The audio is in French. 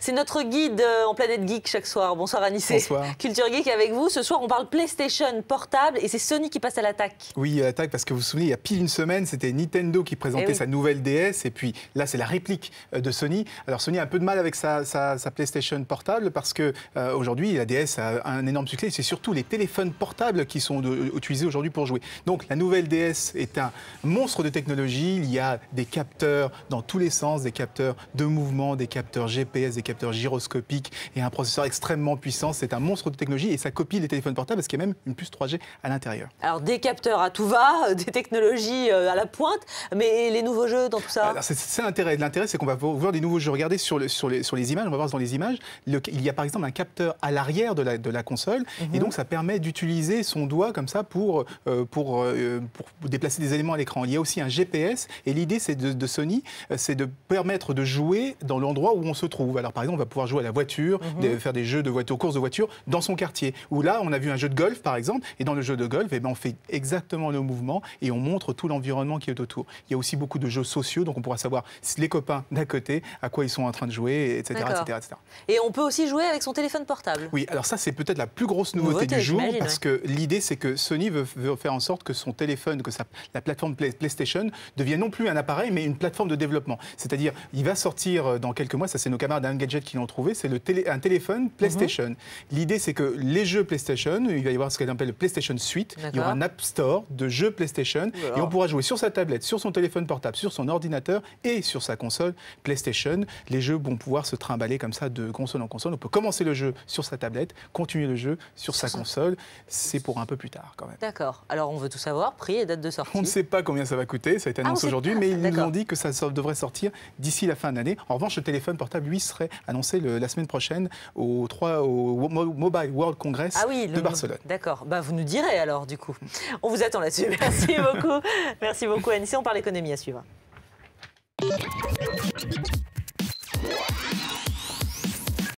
C'est notre guide en Planète Geek chaque soir. Bonsoir Anissé. Bonsoir. Culture Geek avec vous. Ce soir, on parle PlayStation portable et c'est Sony qui passe à l'attaque. Oui, à l'attaque parce que vous vous souvenez, il y a pile une semaine, c'était Nintendo qui présentait sa nouvelle DS et puis là, c'est la réplique de Sony. Alors Sony a un peu de mal avec sa PlayStation portable parce que aujourd'hui, la DS a un énorme succès. C'est surtout les téléphones portables qui sont utilisés aujourd'hui pour jouer. Donc la nouvelle DS est un monstre de technologie. Il y a des capteurs dans tous les sens, des capteurs de mouvement, des capteurs GPS, des capteurs gyroscopiques et un processeur extrêmement puissant. C'est un monstre de technologie et ça copie les téléphones portables parce qu'il y a même une puce 3G à l'intérieur. Alors des capteurs à tout va, des technologies à la pointe, mais les nouveaux jeux dans tout ça? C'est l'intérêt. L'intérêt, c'est qu'on va voir des nouveaux jeux. Regardez sur les images, on va voir dans les images, il y a par exemple un capteur à l'arrière de la console et donc ça permet d'utiliser son doigt comme ça pour déplacer des éléments à l'écran. Il y a aussi un GPS et l'idée de Sony, c'est de permettre de jouer dans l'endroit où on se trouve. Alors par exemple, on va pouvoir jouer à la voiture, faire des jeux de voiture, courses de voiture dans son quartier. Où là, on a vu un jeu de golf par exemple, et dans le jeu de golf, eh ben, on fait exactement le mouvement et on montre tout l'environnement qui est autour. Il y a aussi beaucoup de jeux sociaux, donc on pourra savoir les copains d'à côté, à quoi ils sont en train de jouer, etc., etc. Et on peut aussi jouer avec son téléphone portable? Oui, alors ça, c'est peut-être la plus grosse nouveauté du jour, parce que l'idée, c'est que Sony veut faire en sorte que son téléphone, la plateforme PlayStation devienne non plus un appareil, mais une plateforme de développement. C'est-à-dire, il va sortir dans quelques mois, ça c'est nos camarades d'Engadget qui l'ont trouvé, c'est un téléphone PlayStation. L'idée, c'est que les jeux PlayStation, il va y avoir ce qu'on appelle le PlayStation Suite, il y aura un App Store de jeux PlayStation, et on pourra jouer sur sa tablette, sur son téléphone portable, sur son ordinateur et sur sa console PlayStation. Les jeux vont pouvoir se trimballer comme ça de console en console. On peut commencer le jeu sur sa tablette, continuer le jeu sur sa console. C'est pour un peu plus tard quand même. D'accord. Alors on veut tout savoir, prix et date de sortie. On ne sait pas combien ça va coûter, ça a été annoncé aujourd'hui, mais ils nous ont dit que ça devrait sortir d'ici la fin de l'année. En revanche, le téléphone portable, lui, serait annoncé la semaine prochaine au Mobile World Congress de Barcelone. D'accord. Bah, vous nous direz alors, du coup. On vous attend là-dessus. Merci beaucoup. Merci beaucoup, Anissé. On parle économie à suivre.